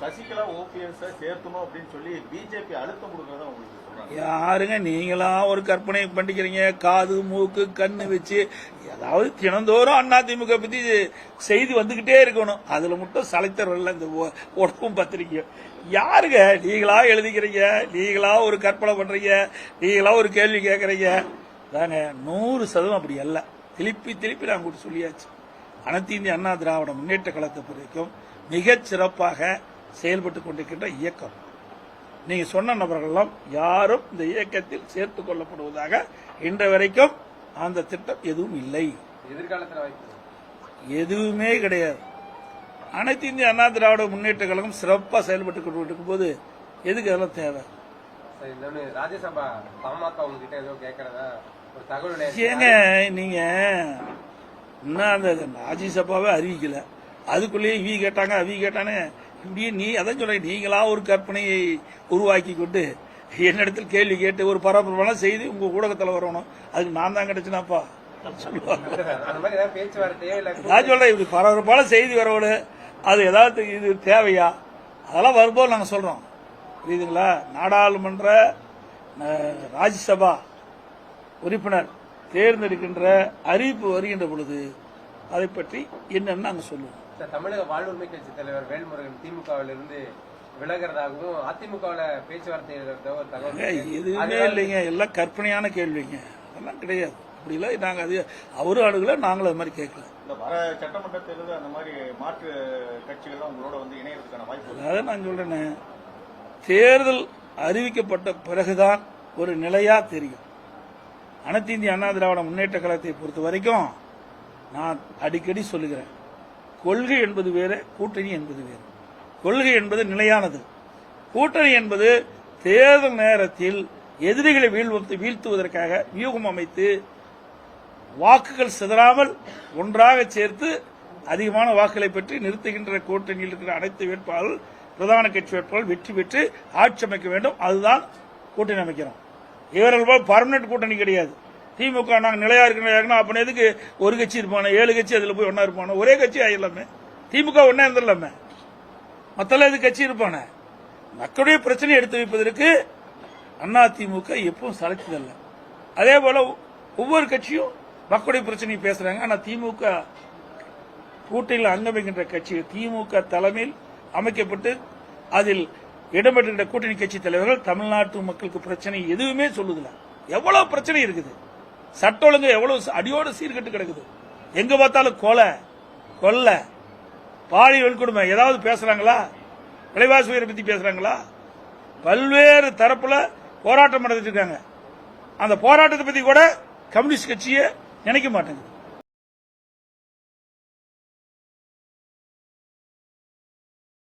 Sasikala OPS சேர்த்தணும் அப்படின்னு சொல்லி BJP அழுத்தம் கொடுக்கறதா உங்களுக்கு சொல்றாங்க. யாருங்க நீங்களா ஒரு கற்பனை பண்ணிக்கிறீங்க? காது மூக்கு கண்ணு வச்சு ஏதாவது தினந்தோறும் அதிமுக பத்தி செய்தி வந்துகிட்டே இருக்கணும். அதுல மட்டும் சளைத்தரல இந்த உடம்பும் பத்திரிக்கை. யாருங்க நீங்களா எழுதிக்கிறீங்க? நீங்களா ஒரு கற்பனை பண்றீங்க? நீங்களா ஒரு கேள்வி கேட்கறீங்க? தாங்க 100% அப்படி அல்ல. திருப்பி நான் கூட சொல்லியாச்சு. அனைத்து இந்திய அண்ணா திராவிட முன்னேற்ற கழகத்தை பொறுக்கும் மிகச் சிறப்பாக செயல்பட்டுக் கொண்டிருக்கின்ற இயக்கம். நீங்க சொன்ன நபர்களெல்லாம் யாரும் இந்த இயக்கத்தில் சேர்த்துக் கொள்ளப்படுவதாக இன்று வரைக்கும் அந்த திட்டம் எதுவும் இல்லை. எதிர்காலத்தில் எதுவுமே கிடையாது. அனைத்து இந்திய அண்ணா திராவிட முன்னேற்ற கழகம் சிறப்பாக செயல்பட்டுக் கொண்டிருக்கும் போது எதுக்கு அதெல்லாம் தேவை? ராஜ்யசபா பாமக உங்ககிட்ட ஏதோ கேட்கறதா ஒரு தகவல். ஏங்க நீங்க இன்னும் அந்த ராஜ்யசபாவே அறிவிக்கல, அதுக்குள்ளேயே இவி கேட்டாங்க அவி கேட்டானே இப்படியே நீ அதான் சொல்ற. நீங்களா ஒரு கற்பனையை உருவாக்கி கொண்டு என்னிடத்தில் கேள்வி கேட்டு ஒரு பரபரப்பான செய்தி உங்க ஊடகத்தில் வரணும். அதுக்கு நான் தான் கிடைச்சினாப்பா சொல்லுவாங்க. நான் சொல்றேன் இப்படி பரபரப்பான செய்தி வரணும், அது ஏதாவது இது தேவையா? அதெல்லாம் வரும்போது நாங்கள் சொல்றோம். புரியுதுங்களா? நாடாளுமன்ற ராஜ்யசபா உறுப்பினர் தேர்ந்தெடுக்கின்ற அறிவிப்பு வருகின்ற பொழுது அதை பற்றி என்னன்னு நாங்க சொல்லுவோம். தமிழக வாழ்வுரிமை கட்சி தலைவர் வேல்முருகன் திமுகவில் இருந்து விலகிறதாகவும் அதிமுகவில் பேச்சுவார்த்தை எதுவுமே இல்லைங்க. எல்லாம் கற்பனையான கேள்விங்க. அதெல்லாம் கிடையாது. அப்படி இல்லை. நாங்க அது அவரு ஆளுகளை நாங்களும் அது மாதிரி கேட்கல. இந்த வர சட்டமன்ற தேர்தல் அந்த மாதிரி மாற்று கட்சிகள் உங்களோட வந்து இணையறதுக்கான வாய்ப்பு. அதான் நான் சொல்றேன்னு தேர்தல் அறிவிக்கப்பட்ட பிறகுதான் ஒரு நிலையா தெரியும். அனைத்து இந்திய அண்ணா திராவிட முன்னேற்ற கழகத்தை பொறுத்த வரைக்கும் நான் அடிக்கடி சொல்லுகிறேன், கொள்கை என்பது வேறு, கூட்டணி என்பது வேறு. கொள்கை என்பது நிலையானது. கூட்டணி என்பது தேர்தல் நேரத்தில் எதிரிகளை வீழ்த்துவதற்காக வியூகம் அமைத்து வாக்குகள் சிதறாமல் ஒன்றாக சேர்த்து அதிகமான வாக்குகளை பெற்று நிறுத்துகின்ற கூட்டணியில் இருக்கிற அனைத்து வேட்பாளர்கள் பிரதான கட்சி வேட்பாளர்கள் வெற்றி பெற்று ஆட்சி அமைக்க வேண்டும். அதுதான் கூட்டணி அமைக்கிறோம். இவர்கள் போல் பர்மனன்ட் கூட்டணி கிடையாது. திமுக நாங்கள் நிலையா இருக்கணும் அப்ப எதுக்கு ஒரு கட்சி இருப்பானே 7 கட்சி அதுல போய் ஒன்னா இருப்பானே? ஒரே கட்சி ஆயிடலாமே. திமுக ஒன்னா இருந்துடலாமே. மத்தெல்லாம் எது கட்சி இருப்பானே? மக்களுடைய பிரச்சனை எடுத்து வைப்பதற்கு அதிமுக எப்பவும் சளைச்சதல்ல. அதே போல ஒவ்வொரு கட்சியும் மக்களுடைய பிரச்சனையை பேசுறாங்க. ஆனா திமுக கூட்டணியில் அங்கமைக்கின்ற கட்சி திமுக தலைமையில் அமைக்கப்பட்டு அதில் இடம்பெற்றுகின்ற கூட்டணி கட்சி தலைவர்கள் தமிழ்நாட்டு மக்களுக்கு பிரச்சனை எதுவுமே சொல்லுதில்ல. எவ்வளவு பிரச்சனை இருக்குது. சட்ட ஒழுங்கு எவ்வளவு அடியோட சீர்கட்டு கிடக்குது. எங்க பார்த்தாலும் கொலை பாலியல் வன்கொடுமை ஏதாவது பேசுறாங்களா? விலைவாசி உயர்வை பத்தி பேசுறாங்களா? பல்வேறு தரப்புல போராட்டம் நடத்திட்டு இருக்காங்க. அந்த போராட்டத்தை பத்தி கூட கம்யூனிஸ்ட் கட்சியை நினைக்க மாட்டேங்குது.